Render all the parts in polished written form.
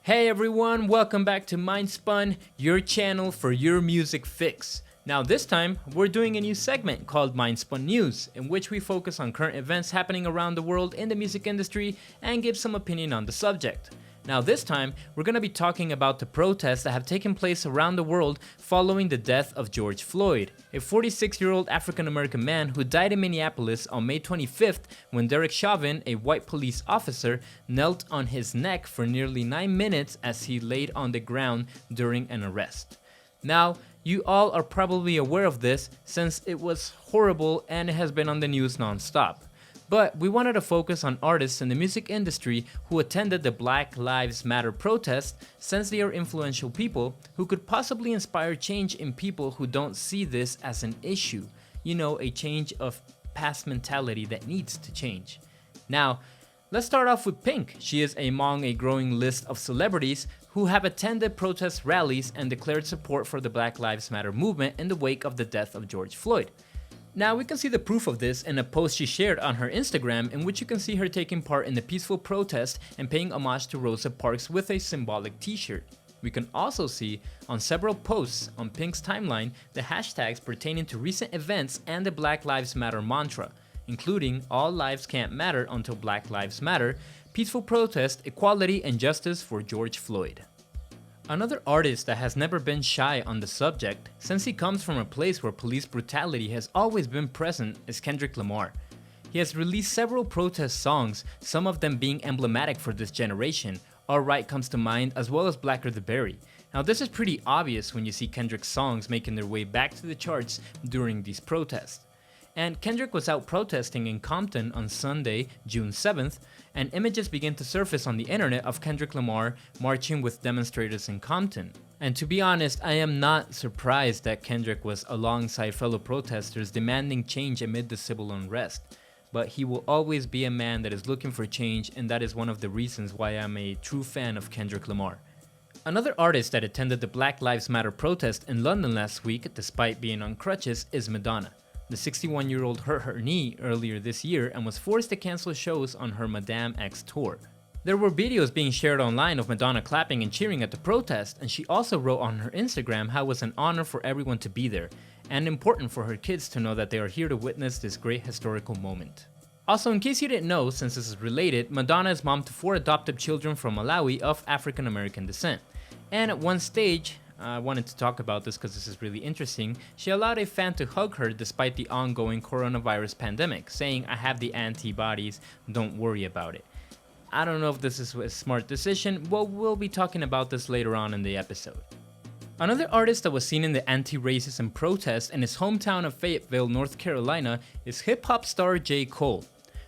Hey everyone, welcome back to MindSpun, your channel for your music fix. Now this time, we're doing a new segment called MindSpun News, in which we focus on current events happening around the world in the music industry and give some opinion on the subject. Now this time, we're going to be talking about the protests that have taken place around the world following the death of George Floyd, a 46-year-old African-American man who died in Minneapolis on May 25th when Derek Chauvin, a white police officer, knelt on his neck for nearly 9 minutes as he laid on the ground during an arrest. Now, you all are probably aware of this since it was horrible and it has been on the news non-stop. But we wanted to focus on artists in the music industry who attended the Black Lives Matter protest since they are influential people who could possibly inspire change in people who don't see this as an issue. You know, a change of past mentality that needs to change. Now, let's start off with Pink. She is among a growing list of celebrities who have attended protest rallies and declared support for the Black Lives Matter movement in the wake of the death of George Floyd. Now we can see the proof of this in a post she shared on her Instagram in which you can see her taking part in the peaceful protest and paying homage to Rosa Parks with a symbolic t-shirt. We can also see on several posts on Pink's timeline the hashtags pertaining to recent events and the Black Lives Matter mantra, including All Lives Can't Matter Until Black Lives Matter, Peaceful Protest, Equality and Justice for George Floyd. Another artist that has never been shy on the subject, since he comes from a place where police brutality has always been present, is Kendrick Lamar. He has released several protest songs, some of them being emblematic for this generation. Alright comes to mind, as well as Blacker the Berry. Now this is pretty obvious when you see Kendrick's songs making their way back to the charts during these protests. And Kendrick was out protesting in Compton on Sunday, June 7th, and images began to surface on the internet of Kendrick Lamar marching with demonstrators in Compton. And to be honest, I am not surprised that Kendrick was alongside fellow protesters demanding change amid the civil unrest. But he will always be a man that is looking for change, and that is one of the reasons why I'm a true fan of Kendrick Lamar. Another artist that attended the Black Lives Matter protest in London last week, despite being on crutches, is Madonna. The 61-year-old hurt her knee earlier this year and was forced to cancel shows on her Madame X tour. There were videos being shared online of Madonna clapping and cheering at the protest, and she also wrote on her Instagram how it was an honor for everyone to be there, and important for her kids to know that they are here to witness this great historical moment. Also, in case you didn't know, since this is related, Madonna is mom to 4 adopted children from Malawi of African American descent. And at one stage, I wanted to talk about this because this is really interesting, she allowed a fan to hug her despite the ongoing coronavirus pandemic, saying, "I have the antibodies, don't worry about it." I don't know if this is a smart decision. Well, we'll be talking about this later on in the episode. Another artist that was seen in the anti-racism protest in his hometown of Fayetteville, North Carolina is hip-hop star J. Cole.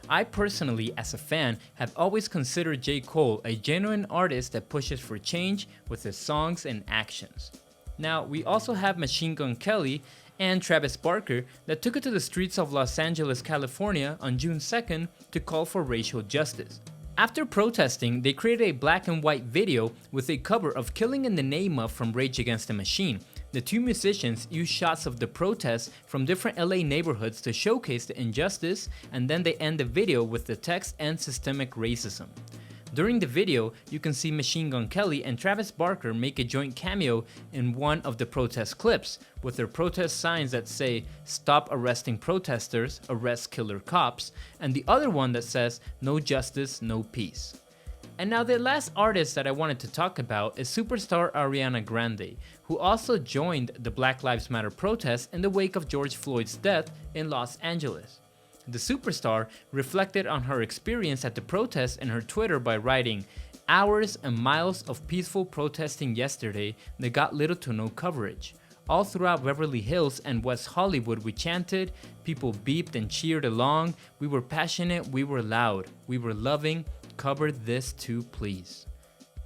I personally, as a fan, have always considered J. Cole a genuine artist that pushes for change with his songs and actions. Now, we also have Machine Gun Kelly and Travis Barker that took it to the streets of Los Angeles, California on June 2nd to call for racial justice. After protesting, they created a black and white video with a cover of Killing in the Name of from Rage Against the Machine. The two musicians used shots of the protests from different LA neighborhoods to showcase the injustice, and then they end the video with the text "End Systemic Racism." During the video, you can see Machine Gun Kelly and Travis Barker make a joint cameo in one of the protest clips, with their protest signs that say "Stop arresting protesters, arrest killer cops," and the other one that says "No justice, no peace." And now the last artist that I wanted to talk about is superstar Ariana Grande, who also joined the Black Lives Matter protest in the wake of George Floyd's death in Los Angeles. The superstar reflected on her experience at the protest in her Twitter by writing, "Hours and miles of peaceful protesting yesterday that got little to no coverage. All throughout Beverly Hills and West Hollywood we chanted, people beeped and cheered along, we were passionate, we were loud, we were loving, cover this too please."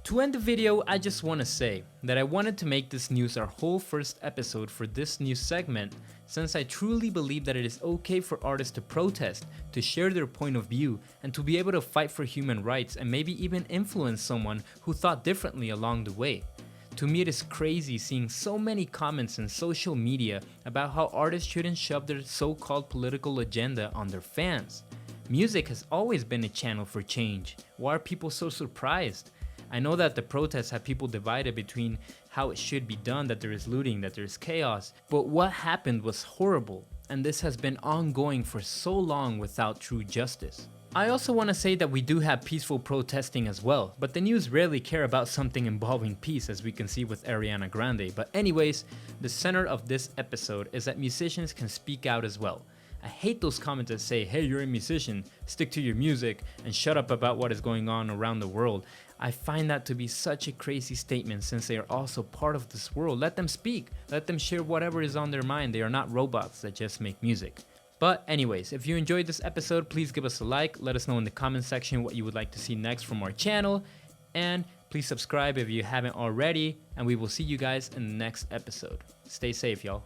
To end the video, I just want to say that I wanted to make this news our whole first episode for this new segment, since I truly believe that it is okay for artists to protest, to share their point of view, and to be able to fight for human rights and maybe even influence someone who thought differently along the way. To me, it is crazy seeing so many comments in social media about how artists shouldn't shove their so-called political agenda on their fans. Music has always been a channel for change. Why are people so surprised? I know that the protests have people divided between how it should be done, that there is looting, that there is chaos, but what happened was horrible, and this has been ongoing for so long without true justice. I also want to say that we do have peaceful protesting as well, but the news rarely care about something involving peace, as we can see with Ariana Grande. But anyways, the center of this episode is that musicians can speak out as well. I hate those comments that say, hey, you're a musician, stick to your music, and shut up about what is going on around the world. I find that to be such a crazy statement, since they are also part of this world. Let them speak, let them share whatever is on their mind. They are not robots that just make music. But anyways, if you enjoyed this episode, please give us a like, let us know in the comment section what you would like to see next from our channel, and please subscribe if you haven't already, and we will see you guys in the next episode. Stay safe, y'all.